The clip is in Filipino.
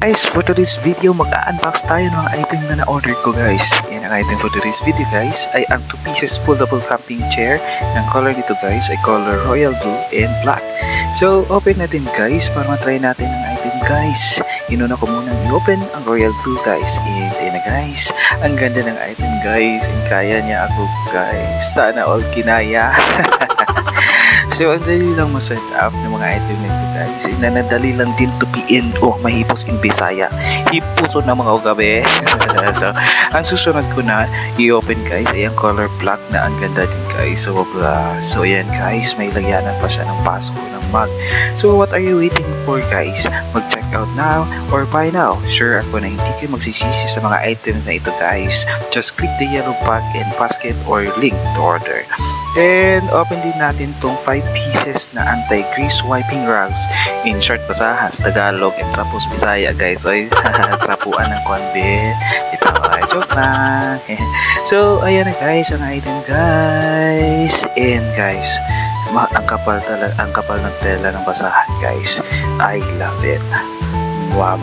Guys, for today's video, mag-unbox tayo ng item na na-order ko guys. Yan ang item for today's video guys ay ang 2 pieces foldable camping chair. Ang color nito guys ay color royal blue and black. So, open natin guys para matry natin ang item guys. Inuna ko muna i-open ang royal blue guys. And ayun na guys, ang ganda ng item guys. And kaya niya ako guys. Sana all kinaya. So, ang dali lang ma-set up ng mga item nito guys. Nanadali lang din tupiin o mahipos in Bisaya. Hipuso ng mga ugabi. So, ang susunod ko na i-open guys ay ang color black na ang ganda din guys. So, ayan guys, may lagyanan pa siya ng paso ng mug. So, what are you waiting for guys? Mag-check out now or buy now. Sure ako na hindi kayo magsisisi sa mga items na ito guys. Just click the yellow bag and basket or link to order. And open din natin tong 5 pieces na anti-grease wiping rags. In short, basahas, Tagalog, and trapos Bisaya guys. Oy, trapuan ng konbe. Ito ay joke lang. So, ayan na guys, ang item guys. And guys, ang kapal ng tela ng basahan guys. I love it. Wow.